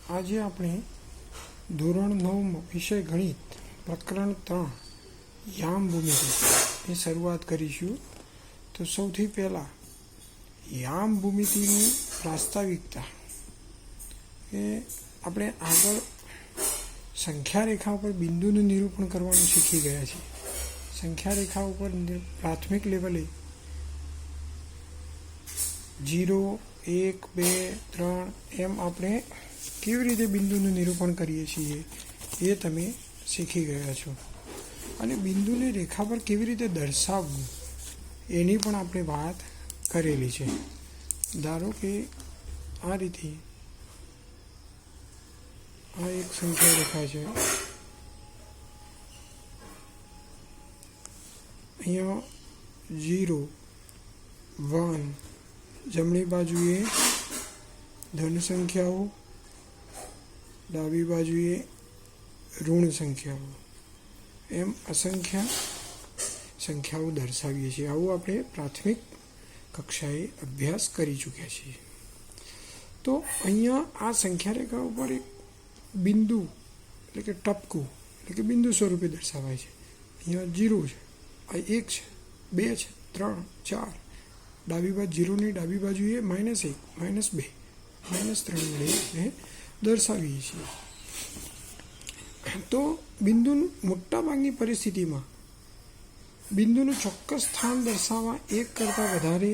આજે આપણે ધોરણ 9 વિષય ગણિત પ્રકરણ 3 યામ ભૂમિતિ એ શરૂઆત કરીશું। તો સૌથી પહેલાં યામ ભૂમિતિની પ્રાસ્તાવિકતા એ આપણે આગળ સંખ્યા રેખા ઉપર બિંદુનું નિરૂપણ કરવાનું શીખી ગયા છીએ। સંખ્યા રેખા ઉપર પ્રાથમિક લેવલે 0, 1, 2, 3 એમ આપણે કેવી રીતે બિંદુનું નિરૂપણ કરીએ છીએ એ તમે શીખી ગયા છો। અને બિંદુને રેખા પર કેવી રીતે દર્શાવવું એની પણ આપણે વાત કરેલી છે। ધારો કે આ રીતે આ એક સંખ્યા રેખા છે, અહીંયા 0, 1 જમણી બાજુએ ધન સંખ્યાઓ, ડાબી બાજુએ ઋણ સંખ્યાઓ, એમ અસંખ્ય સંખ્યાઓ દર્શાવીએ છીએ। આવું આપણે પ્રાથમિક કક્ષાએ અભ્યાસ કરી ચૂક્યા છીએ। તો અહીંયા આ સંખ્યા રેખા ઉપર એક બિંદુ એટલે કે ટપકું એટલે કે બિંદુ સ્વરૂપે દર્શાવાય છે। અહીંયા 0 છે, આ 1 છે, 2 છે, 3, 4, ડાબી બાજુ 0ની ડાબી બાજુએ -1, -2, -3 વડે આપણે દર્શાવીએ છીએ। તો બિંદુનું મોટાભાગની પરિસ્થિતિમાં બિંદુનું ચોક્કસ સ્થાન દર્શાવવા એક કરતાં વધારે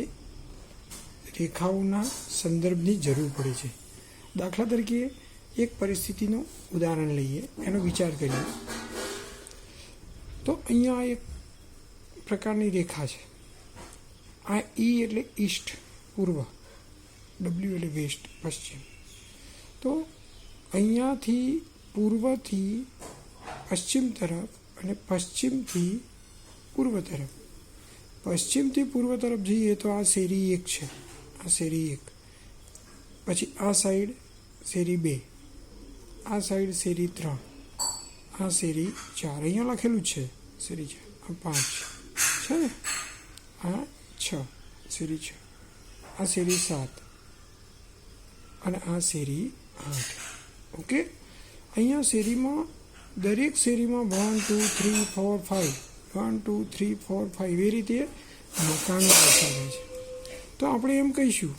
રેખાઓના સંદર્ભની જરૂર પડે છે। દાખલા તરીકે એક પરિસ્થિતિનું ઉદાહરણ લઈએ, એનો વિચાર કરીએ। તો અહીંયા એક પ્રકારની રેખા છે, આ ઈ એટલે ઈસ્ટ પૂર્વ, ડબલ્યુ એટલે વેસ્ટ પશ્ચિમ। તો અહીંયાથી પૂર્વથી પશ્ચિમ તરફ અને પશ્ચિમથી પૂર્વ તરફ, પશ્ચિમથી પૂર્વ તરફ જઈએ તો આ શેરી 1 છે, આ શેરી 1, પછી આ સાઈડ શેરી 2, આ સાઈડ શેરી 3, આ શેરી 4, અહીંયા લખેલું છે શેરી 4, આ 5 છે ને, આ 6 શેરી 6, આ શેરી 7 અને આ શેરી 8। ઓકે, અહીંયા શેરીમાં દરેક શેરીમાં 1, 2, 3, 4, 5, 1, 2, 3, 4, 5 એ રીતે મકાનો દર્શાવે છે। તો આપણે એમ કહીશું,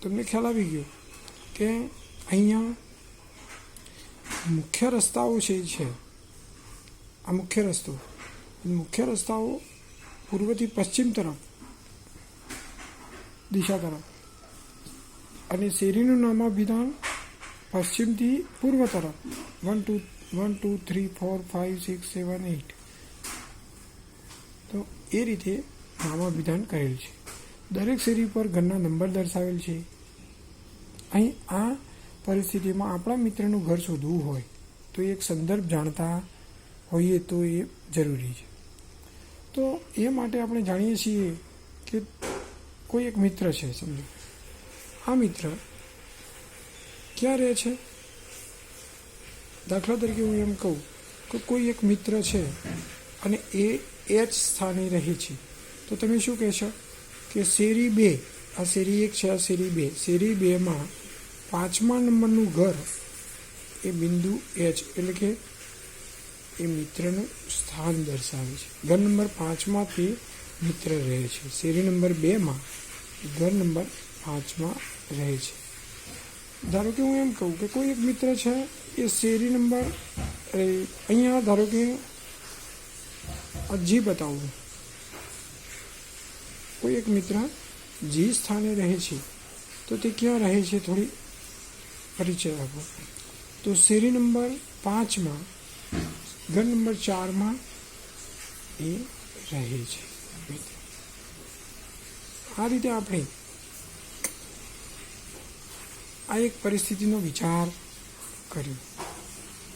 તમને ખ્યાલ આવી ગયો કે અહીંયા મુખ્ય રસ્તાઓ છે, આ મુખ્ય રસ્તાઓ પૂર્વથી પશ્ચિમ તરફ દિશા તરફ, અને શેરીનું નામાભિધાન પશ્ચિમથી પૂર્વ તરફ 1, 2, 3, 4, 5, 6, 7, 8 તો એ રીતે નામાભિધાન કરેલ છે। દરેક શેરી પર ઘરના નંબર દર્શાવેલ છે। અહીં આ પરિસ્થિતિમાં આપણા મિત્રનું ઘર શોધવું હોય તો એક સંદર્ભ જાણતા હોઈએ તો એ જરૂરી છે। તો એ માટે આપણે જાણીએ છીએ કે કોઈ એક મિત્ર છે, સમજો આ મિત્ર ક્યાં રહે છે। દાખલા તરીકે હું એમ કહું કે કોઈ એક મિત્ર છે અને એ H સ્થાને રહે છે, તો તમે શું કહેશો કે શેરી 2, આ શેરી 1 છે, આ શેરી 2, શેરી 2માં 5મા નંબરનું ઘર એ બિંદુ H એટલે કે એ મિત્રનું સ્થાન દર્શાવે છે। ઘર નંબર 5માં તે મિત્ર રહે છે, શેરી નંબર 2માં ઘર નંબર 5માં રહે છે। ધારો કે હું એમ કહું કે કોઈ એક મિત્ર છે, એ શેરી નંબર અહીંયા ધારો કે જી બતાવું, કોઈ એક મિત્ર જી સ્થાને રહે છે, તો તે ક્યાં રહે છે થોડી પરિચય આપો। તો શેરી નંબર 5માં ઘર નંબર 4માં એ રહે છે। આ રીતે આપણે આ એક પરિસ્થિતિનો વિચાર કર્યો,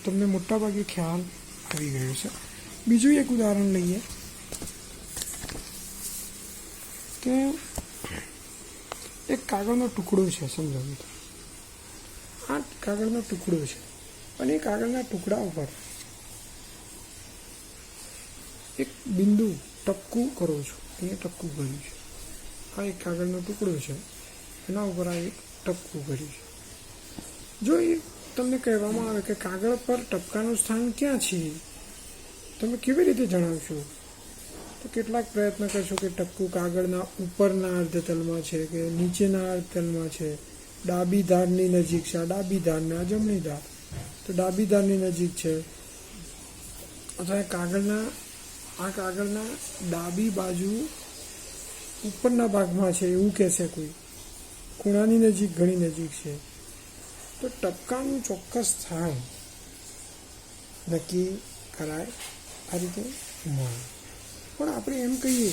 તમને મોટાભાગે ખ્યાલ આવી ગયો છે। બીજું એક ઉદાહરણ લઈએ કે એક કાગળનો ટુકડો છે, સમજો મિત્રો આ કાગળનો ટુકડો છે અને એ કાગળના ટુકડા ઉપર એક બિંદુ ટપકું કરો છો, અહીંયા ટપકું કર્યું છે, આ એક કાગળનો ટુકડો છે, એના ઉપર આ એક ટપકું કર્યું છે। જો એ તમને કહેવામાં આવે કે કાગળ પર ટપકાનું સ્થાન ક્યાં છે, તમે કેવી રીતે જણાવશો? તો કેટલાક પ્રયત્ન કરશો કે ટપકું કાગળના ઉપરના અર્ધતલમાં છે કે નીચેના અર્ધતલમાં છે, ડાબી ધારની નજીક છે, આ ડાબી ધાર ને આ જમણી ધાર, તો ડાબી ધારની નજીક છે, અથવા કાગળના ડાબી બાજુ ઉપરના ભાગમાં છે એવું કહેશે કોઈ, ખૂણાની નજીક ઘણી નજીક છે. તો ટપકાનું ચોક્કસ સ્થાન નક્કી કરાય આ રીતે મળે. પણ આપણે એમ કહીએ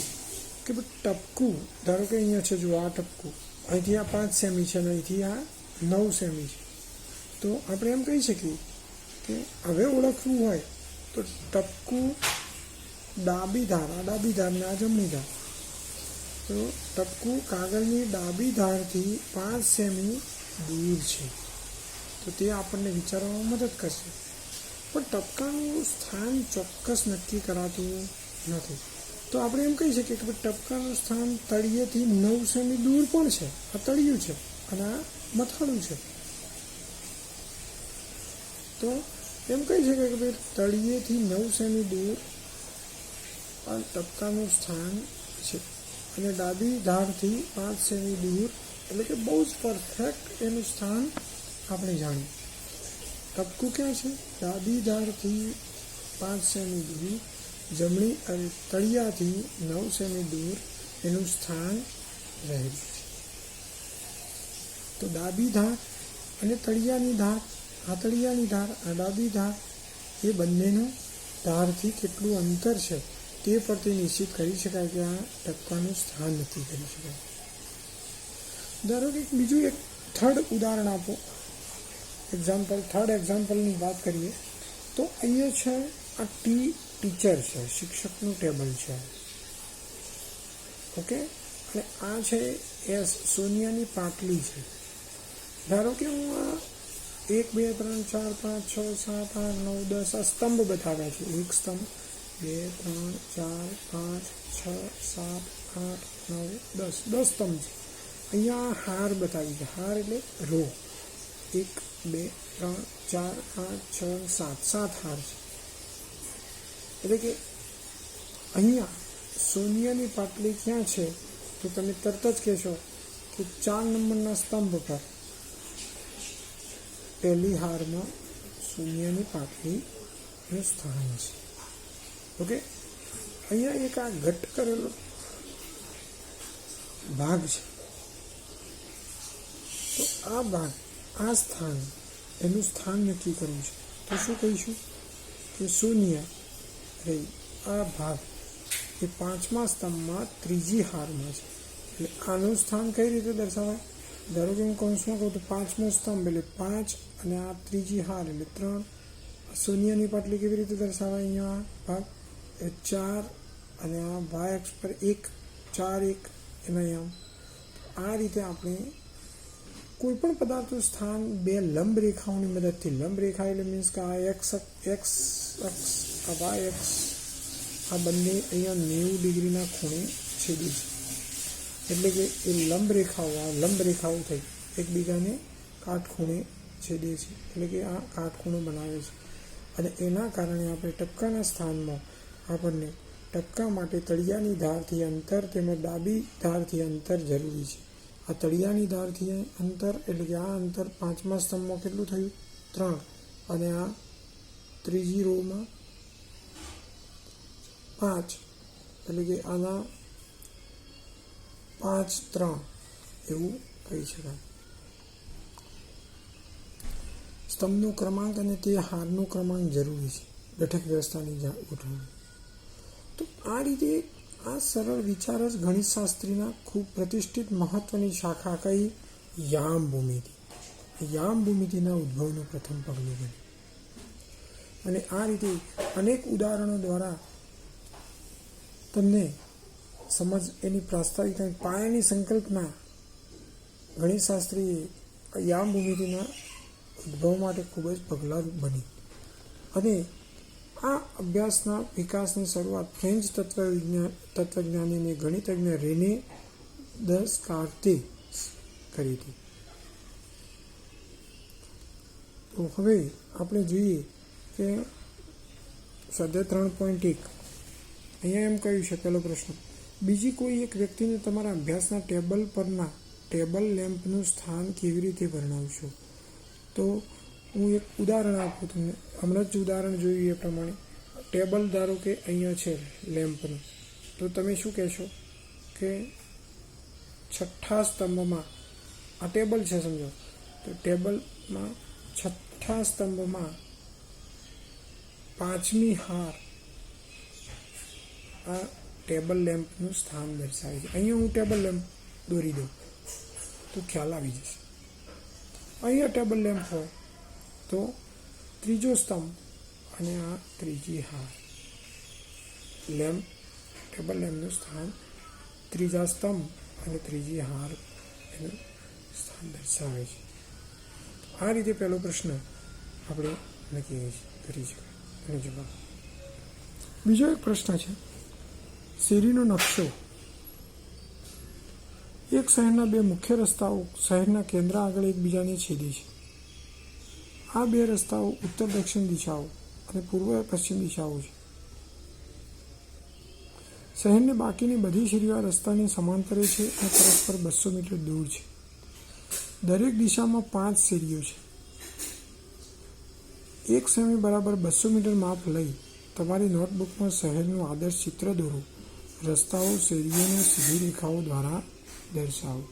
કે ટપકું, ધારો કે અહીંયા છે, જો આ ટપકું અહીંથી આ 5 સેમી છે અને અહીંથી આ 9 સેમી છે, તો આપણે એમ કહી શકીએ કે હવે ઓળખવું હોય તો ટપકું ડાબી ધાર, આ ડાબી ધાર ને આ જમણી ધાર, તો ટપકું કાગળની ડાબી ધારથી 5 સેમી દૂર છે. તો તે આપણને વિચારવામાં મદદ કરશે. પણ ટપકાનું સ્થાન ચોક્કસ નક્કી કરાતું નથી. તો આપણે એમ કહી શકીએ કે ટપકાનું સ્થાન તળિયેથી 9 સેમી દૂર પણ છે. આ તળિયું છે અને આ મથાળું છે. તો એમ કહી શકાય કે ભાઈ તળિયેથી 9 સેમી દૂર આ ટપકાનું સ્થાન છે અને ડાબી ધારથી 5 સેમી દૂર, એટલે કે બહુ જ પરફેક્ટ એનું સ્થાન આપણે જાણીએ. ટપકું ક્યાં છે? ડાબી ધારથી 5 સેમી દૂર, જમણી અને તળિયાથી 9 સેમી દૂર એનું સ્થાન રહેલું છે. તો ડાબી ધાર અને તળિયાની ધાર, આ તળિયાની ધાર, આ ડાબી ધાર, એ બંનેનું ધારથી કેટલું અંતર છે તે પરથી નિશ્ચિત કરી શકાય કે આ ટપકાનું સ્થાન નક્કી કરી શકાય. ધારો કે બીજું એક થર્ડ ઉદાહરણ આપો, થર્ડ એક્ઝામ્પલની વાત કરીએ તો અહીંયા છે આ ટીચર છે, શિક્ષકનું ટેબલ છે, ઓકે, અને આ છે એસ, સોનિયાની પાટલી છે. ધારો કે હું આ 1 2 3 4 5 6 7 8 9 10 આ સ્તંભ બતાવ્યા છે. એક સ્તંભ, 2 3 4 5 6 7 8 9 10, 10 સ્તંભ છે. અહીંયા હાર બતાવી છે, હાર એટલે રો, 1 2 3 4 5 6 7 હાર છે. એટલે કે અહીંયા સોનિયાની પાટલી ક્યાં છે તો તમે તરત જ કહેશો કે 4 નંબરના સ્તંભ પર પહેલી હારમાં સોનિયાની પાટલીનું સ્થાન છે. ઓકે, અહીંયા એક આ ઘટ કરેલો ભાગ છે, તો આ ભાગ, આ સ્થાન, એનું સ્થાન નક્કી કરવું છે. તો શું કહીશું કે સોનિયા રહી આ ભાગ એ 5મા સ્તંભમાં ત્રીજી હારમાં છે. એટલે આનું સ્થાન કઈ રીતે દર્શાવાય? ધારો કે હું કૌંસમાં કહું તો 5મો સ્તંભ એટલે 5 અને આ ત્રીજી હાર એટલે 3. સોનિયાની પાટલી કેવી રીતે દર્શાવાય? અહીંયા ભાગ એ 4 અને આ વાય અક્ષ પર 1 4 1 એના આમ. આ રીતે આપણે કોઈ પણ પદાર્થનું સ્થાન બે લંબ રેખાઓની મદદથી, લંબ રેખા એટલે મીન્સ કે આ એક્સ અક્ષ, આ વાય અક્ષ, આ બંને અહીંયા 90 ડિગ્રીના ખૂણે છેદે છે. એટલે કે એ લંબ રેખાઓ થઈ એકબીજાને કાટખૂણે છેદે છે, એટલે કે આ કાટખૂણો બનાવે છે. અને એના કારણે આપણે ટપકાના સ્થાનમાં આપણને ટપકા માટે તળિયાની ધારથી અંતર તેમજ ડાબી ધારથી અંતર જરૂરી છે. આ તળિયાની ધારથી અંતર એટલે કે આ અંતર 5મા સ્તંભમાં કેટલું થયું? 3, અને આ ત્રીજી રોમાં 5, એટલે કે આના 5 3 એવું કહી શકાય. સ્તંભનો ક્રમાંક અને તે હારનો ક્રમાંક જરૂરી છે બેઠક વ્યવસ્થાની ગોઠવણી. તો આ રીતે આ સરળ વિચાર જ ગણિતશાસ્ત્રીના ખૂબ પ્રતિષ્ઠિત મહત્વની શાખા કઈ? યામ ભૂમિતિ. યામ ભૂમિતિના ઉદ્ભવનું પ્રથમ પગલું બન્યું. અને આ રીતે અનેક ઉદાહરણો દ્વારા તમને સમજ એની પ્રાસ્તાવિક પાયાની સંકલ્પના ગણિતશાસ્ત્રીએ યામ ભૂમિતિના ઉદ્ભવ માટે ખૂબ જ પગલારૂપ બની. અને આ અભ્યાસના વિકાસની શરૂઆત ફ્રેન્ચ તત્વજ્ઞાની અને ગણિતજ્ઞ રેને દેસ્કાર્તે કરી હતી. તો હવે આપણે જોઈએ કે સ્વાધ્યાય 3.1 અહીંયા એમ કહ્યું છે પહેલો પ્રશ્ન, બીજી કોઈ એક વ્યક્તિને તમારા અભ્યાસના ટેબલ પરના ટેબલ લેમ્પનું સ્થાન કેવી રીતે વર્ણવશો? તો હું એક ઉદાહરણ આપું તમને. હમણાં જ ઉદાહરણ જોયું એ પ્રમાણે ટેબલ ધારો કે અહીંયા છે લેમ્પનું, તો તમે શું કહેશો કે છઠ્ઠા સ્તંભમાં આ ટેબલ છે સમજો, તો ટેબલમાં છઠ્ઠા સ્તંભમાં પાંચમી હાર આ ટેબલ લેમ્પનું સ્થાન દર્શાવે છે. અહીંયા હું ટેબલ લેમ્પ દોરી દઉં તો ખ્યાલ આવી જશે. અહીંયા ટેબલ લેમ્પ હોય તો ત્રીજો સ્તંભ અને આ ત્રીજી હાર, લેમ્પ ટેબલ લેમ્પનું સ્થાન ત્રીજા સ્તંભ અને ત્રીજી હાર એનું સ્થાન દર્શાવે છે. આ રીતે પહેલો પ્રશ્ન આપણે નક્કી કરી શકાય એનો જવાબ. બીજો એક પ્રશ્ન છે, શેરીનો નકશો. એક શહેરના બે મુખ્ય રસ્તાઓ શહેરના કેન્દ્ર આગળ એકબીજાને છેદે છે. આ બે રસ્તાઓ ઉત્તર દક્ષિણ દિશાઓ અને પૂર્વ પશ્ચિમ દિશાઓ છે. શહેરની બાકીની બધી શેરીઓ આ રસ્તાની સમાંતરે છે અને પરસ્પર 200 મીટર દૂર છે. દરેક દિશામાં 5 શેરીઓ છે. એક સેમી બરાબર 200 મીટર માપ લઈ તમારી નોટબુકમાં શહેરનું આદર્શ ચિત્ર દોરો. રસ્તાઓ શેરીઓને સીધી રેખાઓ દ્વારા દર્શાવો.